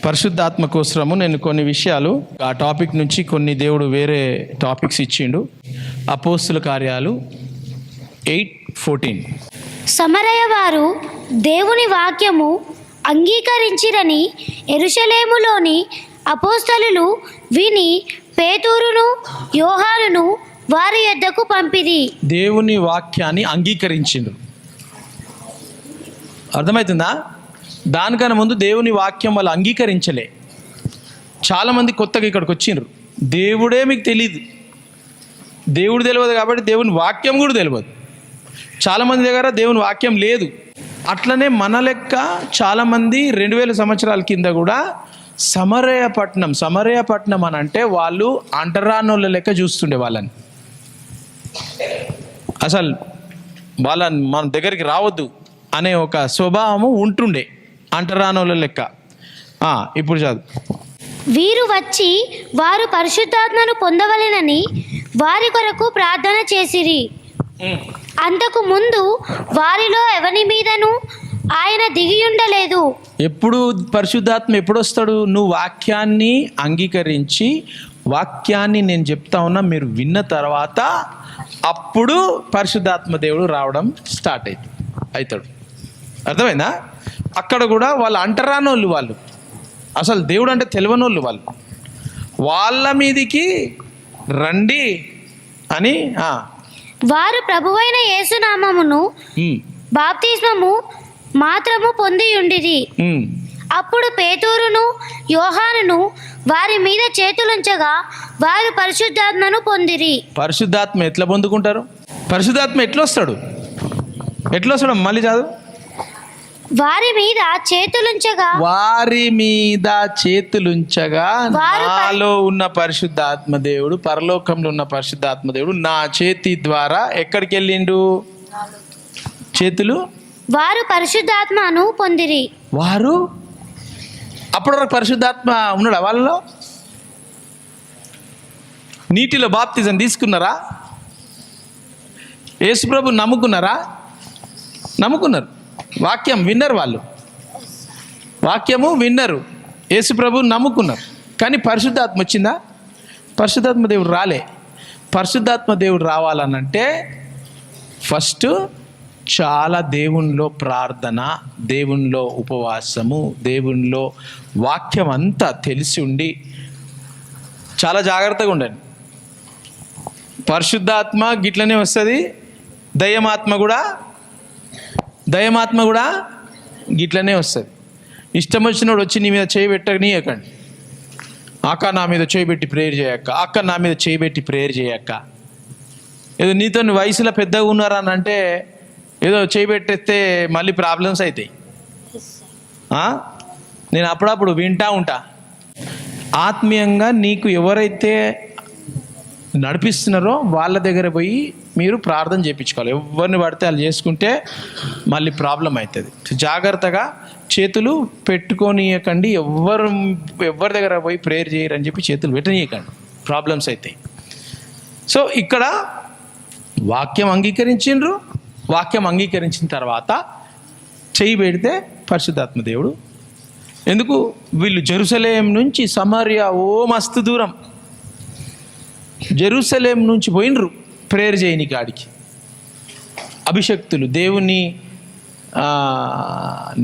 పరిశుద్ధాత్మ కోసము నేను కొన్ని విషయాలు ఆ టాపిక్ నుంచి కొన్ని దేవుడు వేరే టాపిక్స్ ఇచ్చిండు. అపోస్తుల కార్యాలు 8:14. సమరయ వారు దేవుని వాక్యము అంగీకరించిరని యెరూషలేములోని అపోస్తలులు విని పేతురును యోహానును వారి యొద్దకు పంపిరి. దేవుని వాక్యాన్ని అంగీకరించిండ్రు. అర్థమవుతుందా? దానికన్నా ముందు దేవుని వాక్యం వాళ్ళు అంగీకరించలే. చాలామంది కొత్తగా ఇక్కడికి వచ్చిండ్రు. దేవుడే మీకు తెలియదు, దేవుడు తెలియదు కాబట్టి దేవుని వాక్యం కూడా తెలియదు. చాలామంది దగ్గర దేవుని వాక్యం లేదు. అట్లనే మన లెక్క చాలామంది 2000 సంవత్సరాల కింద కూడా సమరయపట్నం అని అంటే వాళ్ళు అంటరానోళ్ళ లెక్క చూస్తుండే వాళ్ళని. అసలు వాళ్ళని మన దగ్గరికి రావద్దు అనే ఒక స్వభావము ఉంటుండే అంటరానోళ్ళ లెక్క. ఇప్పుడు చదువు. వీరు వచ్చి వారు పరిశుద్ధాత్మను పొందవలెనని వారి కొరకు ప్రార్థన చేసిరి. అంతకు ముందు వారిలో ఎవని మీదను ఆయన దిగియుండలేదు. ఎప్పుడు పరిశుద్ధాత్మ ఎప్పుడు వస్తాడు? నువ్వు వాక్యాన్ని అంగీకరించి వాక్యాన్ని నేను చెప్తా ఉన్నా మీరు విన్న తర్వాత అప్పుడు పరిశుద్ధాత్మ దేవుడు రావడం స్టార్ట్ అవుతాడు. అర్థమైందా? అక్కడ కూడా వాళ్ళు అంటరానోళ్ళు, వాళ్ళు అసలు దేవుడు అంటే తెలియనోళ్ళు, వాళ్ళ మీదికి రండి అని వారు ప్రభువైన యేసునామమును బాప్తిస్మము మాత్రము పొందియుండిరి. అప్పుడు పేతురును యోహానును వారి మీద చేతులుంచగా వారు పరిశుద్ధాత్మను పొందిరి. పరిశుద్ధాత్మ ఎట్లా పొందుకుంటారు? పరిశుద్ధాత్మ ఎట్లా వస్తాడు? మళ్ళీ చదువు. వారి మీద చేతులుంచగా నాలో ఉన్న పరిశుద్ధాత్మ దేవుడు, పరలోకంలో ఉన్న పరిశుద్ధాత్మ దేవుడు నా చేతి ద్వారా ఎక్కడికి వెళ్ళిండు? చేతులు. వారు పరిశుద్ధాత్మను పొందిరి. వారు అప్పటి వరకు పరిశుద్ధాత్మ ఉన్నాడా వాళ్ళలో? నీటిలో బాప్తిజం తీసుకున్నారా? యేసుప్రభు నమ్ముకున్నారా? నమ్ముకున్నారు. వాక్యం విన్నరు, వాళ్ళు వాక్యము విన్నరు, యేసుప్రభు నమ్ముకున్నారు. కానీ పరిశుద్ధాత్మ వచ్చిందా? పరిశుద్ధాత్మ దేవుడు రాలే. పరిశుద్ధాత్మ దేవుడు రావాలనంటే ఫస్ట్ చాలా దేవునిలో ప్రార్థన, దేవునిలో ఉపవాసము, దేవునిలో వాక్యం అంతా తెలిసి ఉండి చాలా జాగ్రత్తగా ఉండండి. పరిశుద్ధాత్మ గిట్లనే వస్తుంది, దయ్యమాత్మ కూడా గిట్లనే వస్తుంది. ఇష్టం వచ్చినోడు వచ్చి నీ మీద చేయి పెట్టనీయకండి. అక్క నా మీద చేయబెట్టి ప్రేయర్ చేయక్క, అక్క నా మీద చేయబెట్టి ప్రేయర్ చేయక్క. ఏదో నీతో వయసులో పెద్దగా ఉన్నారా అని అంటే ఏదో చేయబెట్టేస్తే మళ్ళీ ప్రాబ్లమ్స్ అవుతాయి. నేను అప్పుడప్పుడు వింటా ఉంటా. ఆత్మీయంగా నీకు ఎవరైతే నడిపిస్తున్నారో వాళ్ళ దగ్గర పోయి మీరు ప్రార్థన చేయించుకోవాలి. ఎవరిని పడితే వాళ్ళు చేసుకుంటే మళ్ళీ ప్రాబ్లం అవుతుంది. జాగ్రత్తగా చేతులు పెట్టుకోనియకండి. ఎవరి దగ్గర పోయి ప్రేయర్ చేయరని చెప్పి చేతులు పెట్టనీయకండి, ప్రాబ్లమ్స్ అవుతాయి. సో ఇక్కడ వాక్యం అంగీకరించిండ్రు. వాక్యం అంగీకరించిన తర్వాత చెయ్యి పెడితే పరిశుద్ధాత్మ దేవుడు. ఎందుకు? వీళ్ళు జెరూసలేం నుంచి సమరియా మస్తు దూరం, జెరూసలేం నుంచి పోయినరు ప్రేయర్ చేయని కాడికి. అభిషక్తులు, దేవుని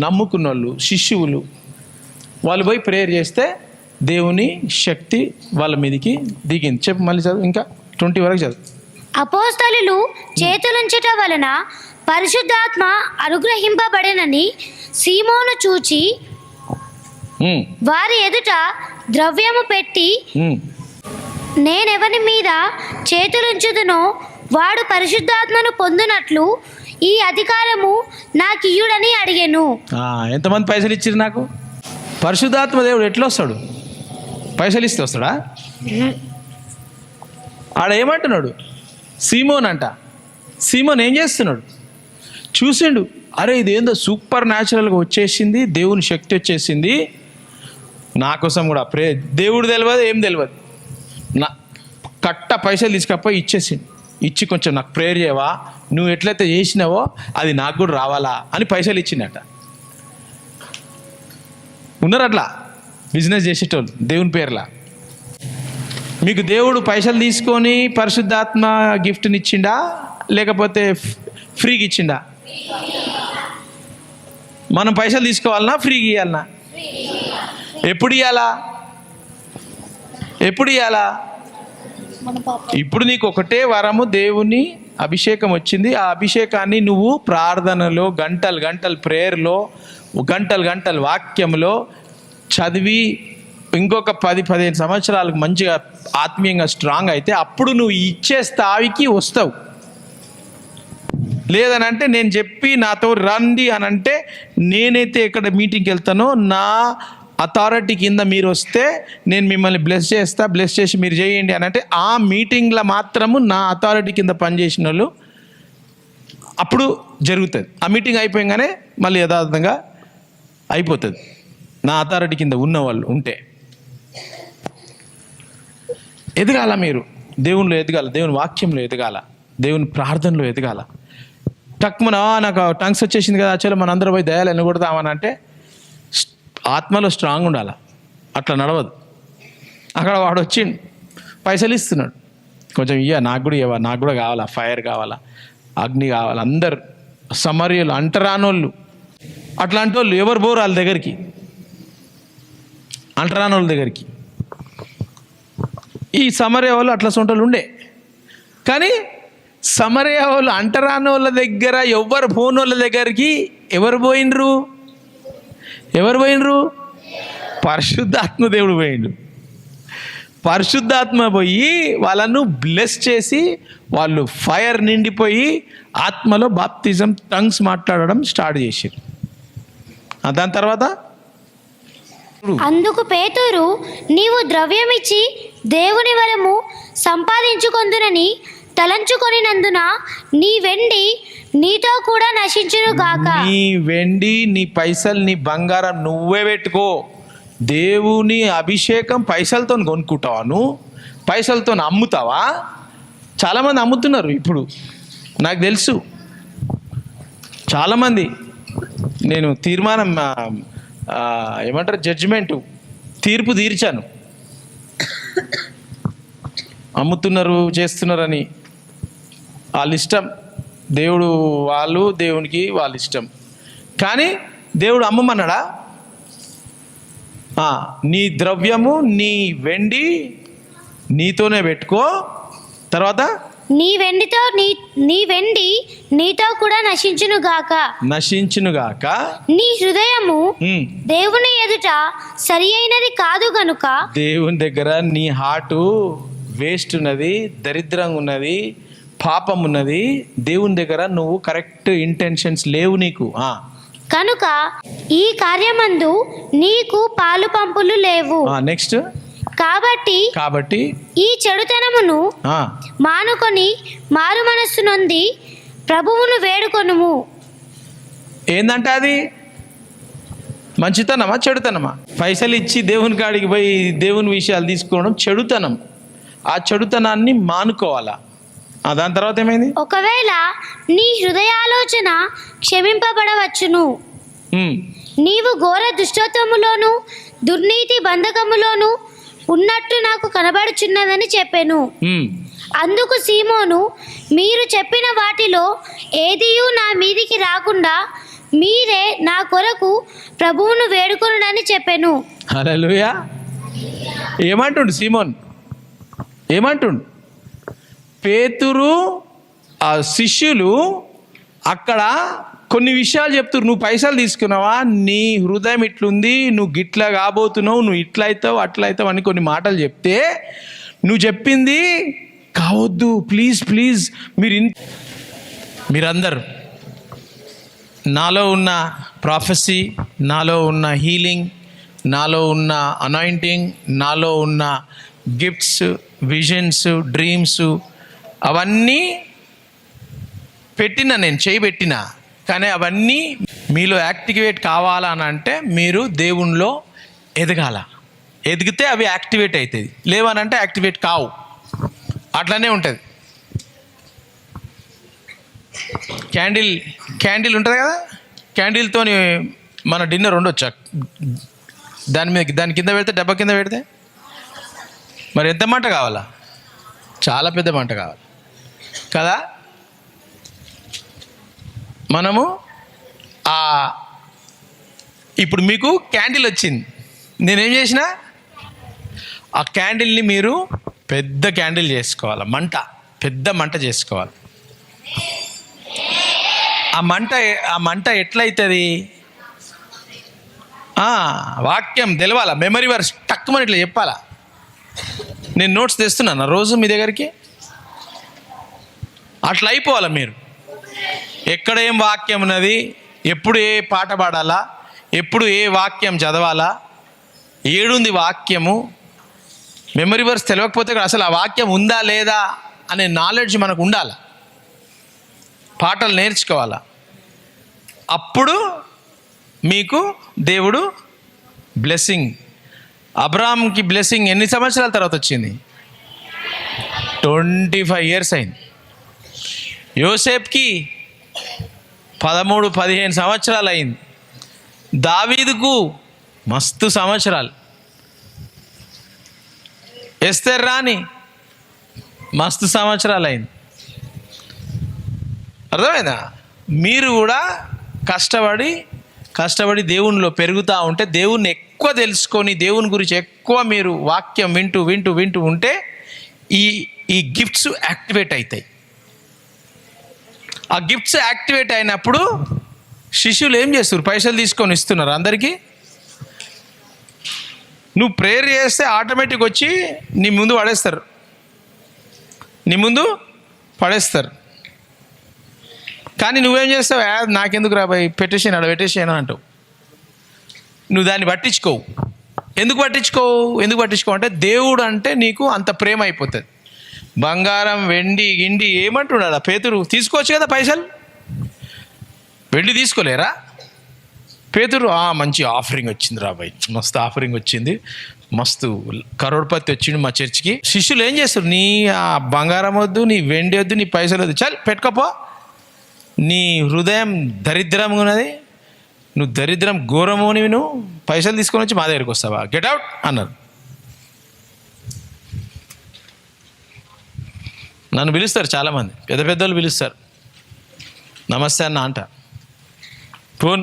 నమ్ముకున్న వాళ్ళు, శిష్యువులు, వాళ్ళు పోయి ప్రేయర్ చేస్తే దేవుని శక్తి వాళ్ళ మీదకి దిగింది. చెప్పు మళ్ళీ చదువు, ఇంకా 20 వరకు చదువు. అపోస్తలులు చేతులుంచట వలన పరిశుద్ధాత్మ అనుగ్రహింపబడెనని సీమోను చూచి వారి ఎదుట ద్రవ్యము పెట్టి నేనెవని మీద చేతులుంచుదునో వాడు పరిశుద్ధాత్మను పొందునట్లు ఈ అధికారము నాకియ్యుడని అడిగెను. ఎంతమంది పైసలు ఇచ్చిరు నాకు? పరిశుద్ధాత్మ దేవుడు ఎట్లా వస్తాడు? పైసలు ఇస్తే వస్తాడా? ఆడ ఏమంటున్నాడు? సీమోన్ అంట. సీమోన్ ఏం చేస్తున్నాడు? చూసిండు, అరే ఇదేందో సూపర్ న్యాచురల్గా వచ్చేసింది, దేవుని శక్తి వచ్చేసింది, నా కోసం కూడా దేవుడు తెలియదు, ఏం తెలియదు, నా కట్ట పైసలు తీసుకపోయి ఇచ్చేసిండు. ఇచ్చి కొంచెం నాకు ప్రేయర్ చేయవా, నువ్వు ఎట్లయితే చేసినావో అది నాకు కూడా రావాలా అని పైసలు ఇచ్చిందట. ఉన్నారు అట్లా. బిజినెస్ చేసేటోళ్ళు దేవుని పేర్ల. మీకు దేవుడు పైసలు తీసుకొని పరిశుద్ధాత్మ గిఫ్ట్ని ఇచ్చిండా లేకపోతే ఫ్రీగా ఇచ్చిండా? మనం పైసలు తీసుకోవాలన్నా ఫ్రీగా ఇవ్వాలన్నా? ఎప్పుడు ఇవ్వాలా? ఇప్పుడు నీకు ఒకటే వరము, దేవుని అభిషేకం వచ్చింది. ఆ అభిషేకాన్ని నువ్వు ప్రార్థనలో గంటలు ప్రేయర్లో గంటలు వాక్యంలో చదివి ఇంకొక 10-15 సంవత్సరాలకు మంచిగా ఆత్మీయంగా స్ట్రాంగ్ అయితే అప్పుడు నువ్వు ఇచ్చే స్థాయికి వస్తావు. లేదనంటే నేను చెప్పి నాతో రండి అని అంటే నేనైతే ఎక్కడ మీటింగ్కి వెళ్తానో నా అథారిటీ కింద మీరు వస్తే నేను మిమ్మల్ని బ్లెస్ చేసి మీరు చేయండి అని అంటే ఆ మీటింగ్లో మాత్రము నా అథారిటీ కింద పనిచేసిన వాళ్ళు అప్పుడు జరుగుతుంది. ఆ మీటింగ్ అయిపోయాగానే మళ్ళీ యథార్థంగా అయిపోతుంది నా అథారిటీ కింద ఉన్నవాళ్ళు ఉంటే. ఎదగాల మీరు, దేవునిలో ఎదగాల, దేవుని వాక్యంలో ఎదగాల, దేవుని ప్రార్థనలో ఎదగాల. టక్మన నాకు టంగ్స్ వచ్చేసింది కదా, చలో మన అందరూ పోయి దయాలు ఎన్నగొడదామని అంటే ఆత్మలో స్ట్రాంగ్ ఉండాలి. అట్లా నడవదు. అక్కడ వాడు వచ్చిండు, పైసలు ఇస్తున్నాడు, కొంచెం నాకు కూడా కావాలా, ఫైర్ కావాలా, అగ్ని కావాలా. అందరు సమర్యులు అంటరానోళ్ళు, అట్లాంటి వాళ్ళు ఎవరు పోరు వాళ్ళ దగ్గరికి, అంటరానోళ్ళ దగ్గరికి. ఈ సమరయ వాళ్ళు అట్లా సొంటలు ఉండే. కానీ సమరయ వాళ్ళు అంటరానోళ్ళ దగ్గర ఎవరు పోనోళ్ళ దగ్గరికి ఎవరు పోయినరు? పరిశుద్ధాత్మ దేవుడు పోయిండు. పరిశుద్ధాత్మ పోయి వాళ్ళను బ్లెస్ చేసి వాళ్ళు ఫైర్ నిండిపోయి ఆత్మలో బాప్తిజం టంగ్స్ మాట్లాడడం స్టార్ట్ చేశారు. దాని తర్వాత అందుకు పేతురు, నీవు ద్రవ్యమిచ్చి దేవుని వరము సంపాదించుకొందునని తలంచుకొనినందున నీ వెండి నీతో కూడా నశించును గాక. నీ వెండి, నీ పైసలు, నీ బంగారం నువ్వే పెట్టుకో. దేవుని అభిషేకం పైసలతో కొనుక్కుంటావా? నువ్వు పైసలతో అమ్ముతావా? చాలామంది అమ్ముతున్నారు ఇప్పుడు, నాకు తెలుసు. చాలామంది నేను తీర్మానం ఏమంటారు తీర్పు తీర్చాను. అమ్ముతున్నారు, చేస్తున్నారని. వాళ్ళ ఇష్టం, దేవుడు దేవునికి వాళ్ళ ఇష్టం. కానీ దేవుడు అమ్మమన్నాడా? నీ ద్రవ్యము, నీ వెండి నీతోనే పెట్టుకో. తర్వాత నీ వెండి నీతో కూడా నశించును గాక. నీ హృదయము దేవుని ఎదుట సరి అయినది కాదు గనుక. దేవుని దగ్గర నీ హార్ట్ వేస్ట్ ఉన్నది, దరిద్రంగా ఉన్నది, పాపం ఉన్నది. దేవుని దగ్గర నువ్వు కరెక్ట్ ఇంటెన్షన్స్ లేవు నీకు. కనుక ఈ కార్యమందు నీకు పాలు పంపులు లేవు. నెక్స్ట్ కాబట్టి ఈ చెడుతనమును మానుకొని మారు మనస్సు నొంది ప్రభువును వేడుకొనుము. ఏందంట అది? మంచితనమా చెడుతనమా? పైసలు ఇచ్చి దేవుని కాడికి పోయి దేవుని విషయాలు తీసుకోవడం చెడుతనం. ఆ చెడుతనాన్ని మానుకోవాలా. దాని తర్వాత ఏమైంది? ఒకవేళ నీ హృదయాలోచన క్షమింపబడవచ్చును, నీవు ఘోర దుష్టత్వములోను దుర్నీతి బంధకములోను ఉన్నట్టు నాకు కనబడుచున్నదని చెప్పాను. అందుకు సీమోను, మీరు చెప్పిన వాటిలో ఏదియూ నా మీదికి రాకుండా మీరే నా కొరకు ప్రభువును వేడుకొనుడని చెప్పాను. హల్లెలూయా. ఏమంటుండు సీమోన్? ఏమంటుండు? పేతురు ఆ శిష్యులు అక్కడ కొన్ని విషయాలు చెప్తున్నారు. నువ్వు పైసలు తీసుకున్నావా, నీ హృదయం ఇట్లుంది, నువ్వు గిట్లా కాబోతున్నావు, నువ్వు ఇట్లా అవుతావు అట్లా అవుతావు అని కొన్ని మాటలు చెప్తే నువ్వు చెప్పింది కావద్దు, ప్లీజ్ మీరందరూ నాలో ఉన్న ప్రాఫెసీ, నాలో ఉన్న హీలింగ్, నాలో ఉన్న అనాయింటింగ్, నాలో ఉన్న గిఫ్ట్స్, విజన్స్, డ్రీమ్స్ అవన్నీ నేను చేయబెట్టినా. కానీ అవన్నీ మీలో యాక్టివేట్ కావాలని అంటే మీరు దేవునిలో ఎదగాల. ఎదిగితే అవి యాక్టివేట్ అవుతుంది, లేవనంటే యాక్టివేట్ కావు. అట్లనే ఉంటుంది. క్యాండిల్ ఉంటుంది కదా, క్యాండిల్తో మన డిన్నర్ ఉండొచ్చా? దాని కింద పెడితే డబ్బా కింద పెడితే మరి ఎంత మంట కావాలా? చాలా పెద్ద మంట కావాలి కదా. మనము ఇప్పుడు మీకు క్యాండిల్ వచ్చింది, నేనేం చేసిన ఆ క్యాండిల్ని మీరు పెద్ద క్యాండిల్ చేసుకోవాలి, పెద్ద మంట చేసుకోవాలి. ఆ మంట ఎట్లయితుంది? వాక్యం తెలవాలా, మెమరీ వర్స్ టక్కుమని ఇట్లా చెప్పాలా. నేను నోట్స్ తెస్తున్నాను రోజు మీ దగ్గరికి, అట్లా అయిపోవాలా. మీరు ఎక్కడ ఏం వాక్యం ఉన్నది, ఎప్పుడు ఏ పాట పాడాలా, ఎప్పుడు ఏ వాక్యం చదవాలా, ఏడుంది వాక్యము, మెమరీ వర్స్ తెలియకపోతే అసలు ఆ వాక్యం ఉందా లేదా అనే నాలెడ్జ్ మనకు ఉండాలి. పాటలు నేర్చుకోవాలా. అప్పుడు మీకు దేవుడు బ్లెస్సింగ్. అబ్రాహాంకి బ్లెస్సింగ్ ఎన్ని సంవత్సరాల తర్వాత వచ్చింది? 25 years అయింది. యోసేపుకి 13-15 సంవత్సరాలు అయింది. దావీదుకు మస్తు సంవత్సరాలు. ఎస్తేర్ రాణి మస్తు సంవత్సరాలు అయింది. అర్థమైందా? మీరు కూడా కష్టపడి దేవునిలో పెరుగుతూ ఉంటే, దేవుణ్ణి ఎక్కువ తెలుసుకొని దేవుని గురించి ఎక్కువ మీరు వాక్యం వింటూ ఉంటే ఈ గిఫ్ట్స్ యాక్టివేట్ అవుతాయి. ఆ గిఫ్ట్స్ యాక్టివేట్ అయినప్పుడు శిష్యులు ఏం చేస్తారు? పైసలు తీసుకొని ఇస్తున్నారు అందరికీ. నువ్వు ప్రేయర్ చేస్తే ఆటోమేటిక్ వచ్చి నీ ముందు పడేస్తారు. కానీ నువ్వేం చేస్తావు? నాకెందుకు రాబాయి, పెట్టేసాను అక్కడ పెట్టేసాను అంటావు. నువ్వు దాన్ని పట్టించుకోవు. ఎందుకు పట్టించుకోవు అంటే దేవుడు అంటే నీకు అంత ప్రేమ అయిపోతుంది. బంగారం వెండి గిండి ఏమంటున్నాడా పేతురు? తీసుకోవచ్చు కదా పైసలు, వెండి తీసుకోలేరా? పేతురు మంచి ఆఫరింగ్ వచ్చింది రాబాయి, మస్తు ఆఫరింగ్ వచ్చింది, మస్తు కరోడ్పతి వచ్చిండు మా చర్చికి. శిష్యులు ఏం చేస్తారు? నీ ఆ బంగారం వద్దు, నీ వెండి వద్దు, నీ పైసలు వద్దు, చల్ పెట్టుకోపో. నీ హృదయం దరిద్రంగా ఉన్నది, నువ్వు దరిద్రం ఘోరము, నువ్వు పైసలు తీసుకొని వచ్చి మా దగ్గరికి వస్తావా? గెట్ అవుట్ అన్నారు. నన్ను పిలుస్తారు చాలామంది, పెద్ద వాళ్ళు పిలుస్తారు, నమస్తే అన్న అంట. ఫోన్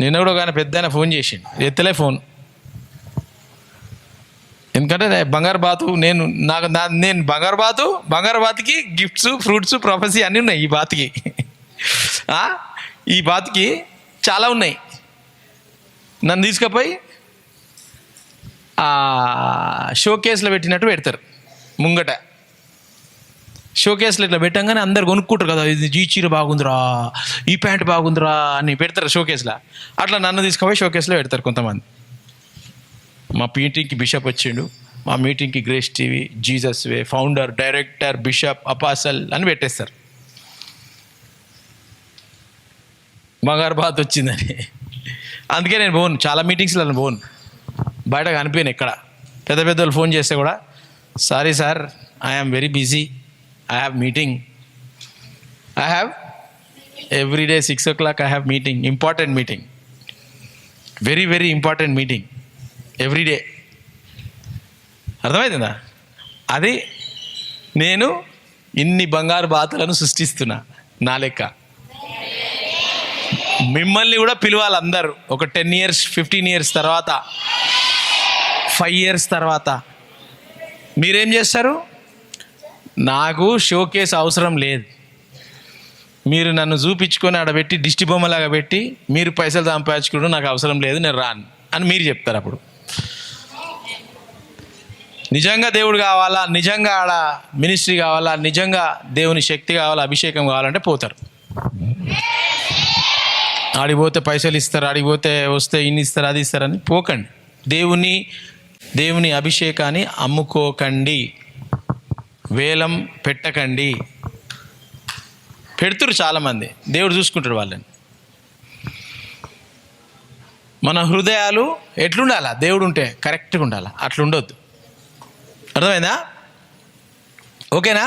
నిన్న కూడా ఒక ఆయన పెద్ద ఆయన ఫోన్ చేసిండు, ఎత్తలే ఫోన్. ఎందుకంటే బంగారు బాతు, నేను బంగారు బాతుకి గిఫ్ట్స్, ఫ్రూట్స్, ప్రొఫెసీ అన్నీ ఉన్నాయి. ఈ బాతుకి చాలా ఉన్నాయి. నన్ను తీసుకుపోయి షోకేస్లో పెట్టినట్టు పెడతారు ముంగట. షోకేస్లో ఇట్లా పెట్టంగానే అందరు కొనుక్కుంటారు కదా, ఇది ఈ చీర బాగుందిరా, ఈ ప్యాంట్ బాగుందిరా అని పెడతారు షోకేస్లో. అట్లా నన్ను తీసుకుపోయి షోకేస్లో పెడతారు కొంతమంది. మా మీటింగ్కి బిషప్ వచ్చిండు, మా మీటింగ్కి గ్రేస్ టీవీ, జీసస్ వే, ఫౌండర్, డైరెక్టర్, బిషప్, అపాసల్ అని పెట్టేస్తారు. బంగారు బాత్ వచ్చిందని. అందుకే నేను పోను, చాలా మీటింగ్స్లో పోను, బయట కనిపించాను. ఎక్కడ పెద్దవాళ్ళు ఫోన్ చేస్తే కూడా, sorry sir, I'm very busy, I have meeting, I have every day 6 o'clock I have meeting, important meeting, very very important meeting everyday. అర్థమవుతుందా? అది నేను ఇన్ని బంగారు బాతులను సృష్టిస్తున్నా నా లెక్క. మిమ్మల్ని కూడా పిలవాలి అందరూ. ఒక 10 years 15 years తర్వాత, 5 years తర్వాత మీరేం చేస్తారు? నాకు షోకేస్ అవసరం లేదు, మీరు నన్ను చూపించుకొని ఆడబెట్టి దిష్టి బొమ్మలాగా పెట్టి మీరు పైసలు సంపాదించుకోవడం నాకు అవసరం లేదు, నేను రాను అని మీరు చెప్తారు. అప్పుడు నిజంగా దేవుడు కావాలా, నిజంగా ఆడ మినిస్ట్రీ కావాలా, నిజంగా దేవుని శక్తి కావాలా, అభిషేకం కావాలంటే పోతారు. ఆడిపోతే పైసలు ఇస్తారు, ఆడిపోతే వస్తే ఇన్ని ఇస్తారు, అది ఇస్తారని పోకండి. దేవుని అభిషేకాన్ని అమ్ముకోకండి, వేలం పెట్టకండి. పెడుతురు చాలామంది, దేవుడు చూసుకుంటాడు వాళ్ళని. మన హృదయాలు ఎట్లుండాలా? దేవుడు ఉంటే కరెక్ట్గా ఉండాలా, అట్లుండొద్దు. అర్థమైందా? ఓకేనా?